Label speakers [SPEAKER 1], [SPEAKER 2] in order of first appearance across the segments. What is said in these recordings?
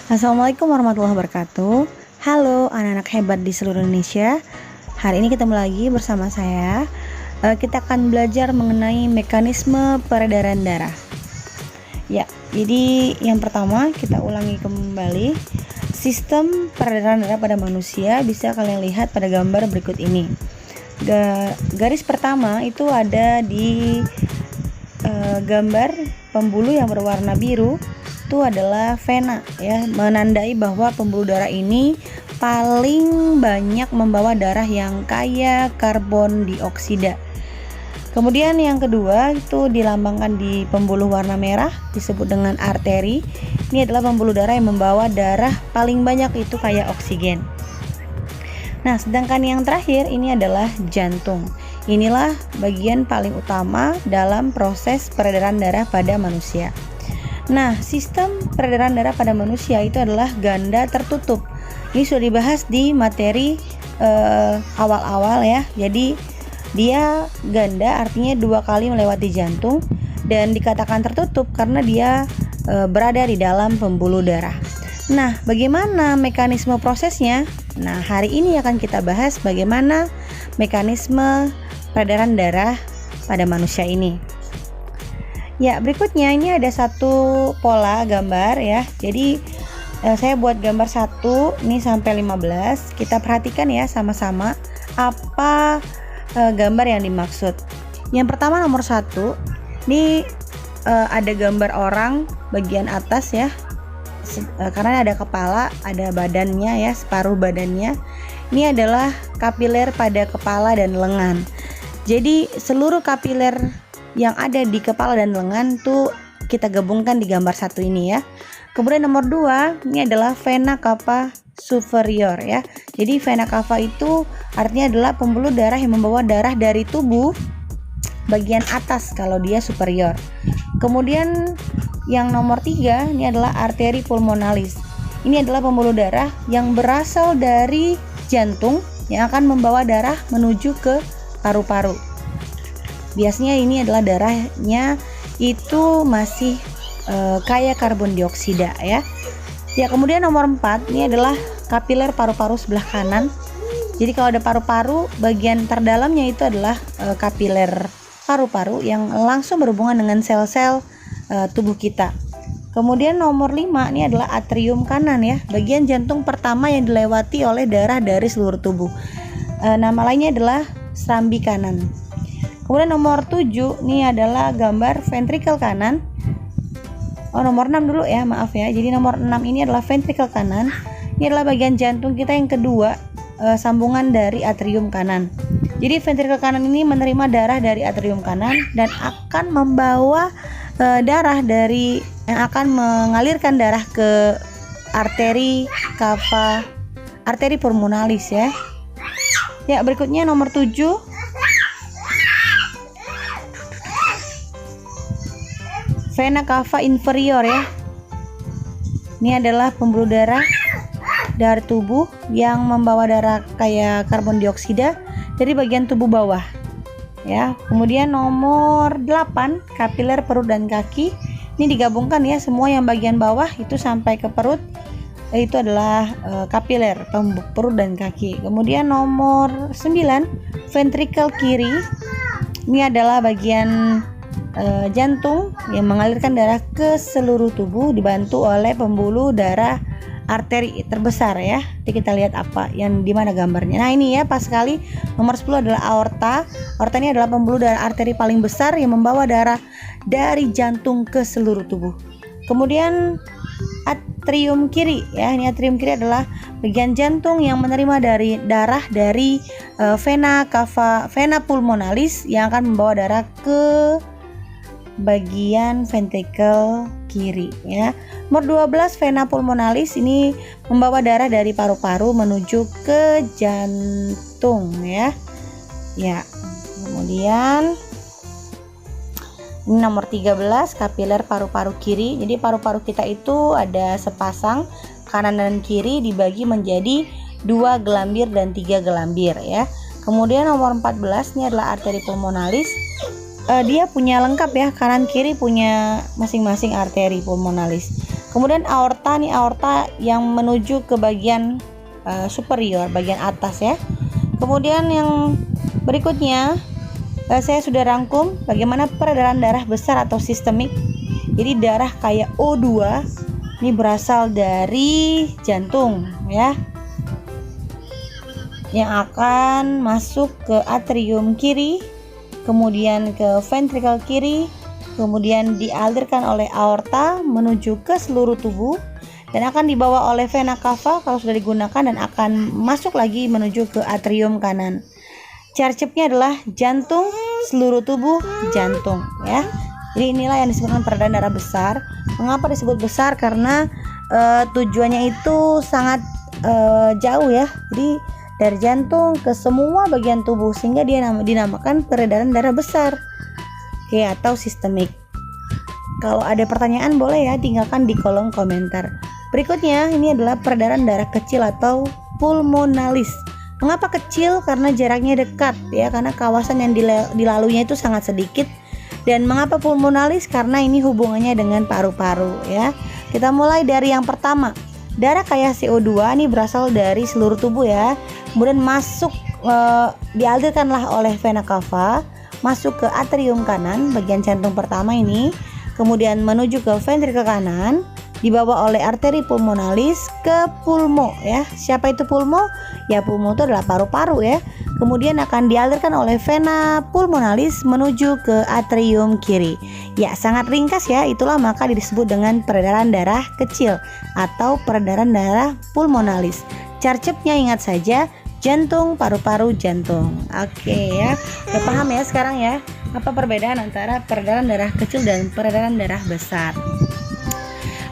[SPEAKER 1] Assalamualaikum warahmatullahi wabarakatuh. Halo anak-anak hebat di seluruh Indonesia. Hari ini ketemu lagi bersama saya. Kita akan belajar mengenai mekanisme peredaran darah. Ya, jadi yang pertama kita ulangi kembali. Sistem peredaran darah pada manusia bisa kalian lihat pada gambar berikut ini. Garis pertama itu ada di gambar pembuluh yang berwarna biru. Itu adalah vena, ya, menandai bahwa pembuluh darah ini paling banyak membawa darah yang kaya karbon dioksida. Kemudian yang kedua itu dilambangkan di pembuluh warna merah, disebut dengan arteri. Ini adalah pembuluh darah yang membawa darah paling banyak, itu kaya oksigen. Nah, sedangkan yang terakhir ini adalah jantung. Inilah bagian paling utama dalam proses peredaran darah pada manusia. Nah, sistem peredaran darah pada manusia itu adalah ganda tertutup. Ini sudah dibahas di materi awal-awal, ya. Jadi dia ganda artinya 2 kali melewati jantung, dan dikatakan tertutup karena dia berada di dalam pembuluh darah. Nah, bagaimana mekanisme prosesnya? Nah, hari ini akan kita bahas bagaimana mekanisme peredaran darah pada manusia ini. Ya, berikutnya ini ada satu pola gambar, ya. Jadi saya buat gambar 1 ini sampai 15. Kita perhatikan ya sama-sama apa gambar yang dimaksud. Yang pertama nomor 1, ini ada gambar orang bagian atas, ya. Karena ada kepala, ada badannya, ya, separuh badannya. Ini adalah kapiler pada kepala dan lengan. Jadi seluruh kapiler yang ada di kepala dan lengan tuh kita gabungkan di gambar 1 ini, ya. Kemudian nomor 2, ini adalah vena cava superior, ya. Jadi vena cava itu artinya adalah pembuluh darah yang membawa darah dari tubuh bagian atas kalau dia superior. Kemudian yang nomor 3, ini adalah arteri pulmonalis. Ini adalah pembuluh darah yang berasal dari jantung yang akan membawa darah menuju ke paru-paru. Biasanya ini adalah darahnya itu masih kaya karbon dioksida, ya. Ya, kemudian nomor 4, ini adalah kapiler paru-paru sebelah kanan. Jadi kalau ada paru-paru, bagian terdalamnya itu adalah kapiler paru-paru yang langsung berhubungan dengan sel-sel tubuh kita. Kemudian nomor 5, ini adalah atrium kanan, ya, bagian jantung pertama yang dilewati oleh darah dari seluruh tubuh. Nama lainnya adalah serambi kanan. Kemudian nomor 7, ini adalah gambar ventrikel kanan. Nomor 6 dulu, ya, maaf, ya. Jadi nomor 6 ini adalah ventrikel kanan. Ini adalah bagian jantung kita yang kedua, sambungan dari atrium kanan. Jadi ventrikel kanan ini menerima darah dari atrium kanan dan akan membawa darah dari yang akan mengalirkan darah ke arteri cava, arteri pulmonalis, ya. Ya, berikutnya nomor 7, vena cava inferior, ya. Ini adalah pembuluh darah dari tubuh yang membawa darah kaya karbon dioksida dari bagian tubuh bawah, ya. Kemudian nomor 8, kapiler perut dan kaki. Ini digabungkan, ya, semua yang bagian bawah itu sampai ke perut itu adalah kapiler perut dan kaki. Kemudian nomor 9, ventrikel kiri. Ini adalah bagian jantung yang mengalirkan darah ke seluruh tubuh dibantu oleh pembuluh darah arteri terbesar, ya. Nanti kita lihat apa yang di mana gambarnya. Nah, ini, ya, pas sekali. Nomor 10 adalah aorta. Aorta ini adalah pembuluh darah arteri paling besar yang membawa darah dari jantung ke seluruh tubuh. Kemudian atrium kiri, ya. Ini atrium kiri adalah bagian jantung yang menerima dari darah dari vena cava, vena pulmonalis yang akan membawa darah ke bagian ventrikel kiri, ya. Nomor 12, vena pulmonalis ini membawa darah dari paru-paru menuju ke jantung, ya. Ya. Kemudian ini nomor 13, kapiler paru-paru kiri. Jadi paru-paru kita itu ada sepasang, kanan dan kiri dibagi menjadi 2 gelambir dan 3 gelambir, ya. Kemudian nomor 14 ini adalah arteri pulmonalis. dia punya lengkap ya, kanan kiri punya masing-masing arteri pulmonalis. Kemudian aorta nih, aorta yang menuju ke bagian superior, bagian atas ya. Kemudian yang berikutnya saya sudah rangkum bagaimana peredaran darah besar atau sistemik. Jadi darah kayak O2 ini berasal dari jantung ya, yang akan masuk ke atrium kiri, kemudian ke ventrikel kiri, kemudian dialirkan oleh aorta menuju ke seluruh tubuh dan akan dibawa oleh vena cava kalau sudah digunakan dan akan masuk lagi menuju ke atrium kanan. Cercepnya adalah jantung, seluruh tubuh, jantung ya. Jadi inilah yang disebutkan peredaran darah besar. Mengapa disebut besar? Karena tujuannya itu sangat jauh ya. Jadi dari jantung ke semua bagian tubuh, sehingga dia dinamakan peredaran darah besar, oke, atau sistemik. Kalau ada pertanyaan boleh ya tinggalkan di kolom komentar. Berikutnya ini adalah peredaran darah kecil atau pulmonalis. Mengapa kecil? Karena jaraknya dekat ya, karena kawasan yang dilaluinya itu sangat sedikit. Dan mengapa pulmonalis? Karena ini hubungannya dengan paru-paru ya. Kita mulai dari yang pertama. Darah kaya CO2 ini berasal dari seluruh tubuh ya. Kemudian masuk dialirkanlah oleh vena cava masuk ke atrium kanan, bagian jantung pertama ini. Kemudian menuju ke ventrikel kanan, dibawa oleh arteri pulmonalis ke pulmo ya. Siapa itu pulmo? Ya pulmo itu adalah paru-paru ya. Kemudian akan dialirkan oleh vena pulmonalis menuju ke atrium kiri. Ya, sangat ringkas ya, itulah maka disebut dengan peredaran darah kecil atau peredaran darah pulmonalis. Cercepnya ingat saja, jantung, paru-paru, jantung. Oke ya, udah paham ya sekarang ya apa perbedaan antara peredaran darah kecil dan peredaran darah besar.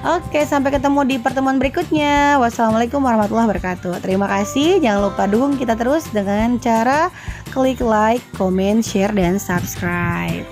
[SPEAKER 1] Oke, sampai ketemu di pertemuan berikutnya. Wassalamualaikum warahmatullahi wabarakatuh. Terima kasih. Jangan lupa dukung kita terus dengan cara klik like, comment, share, dan subscribe.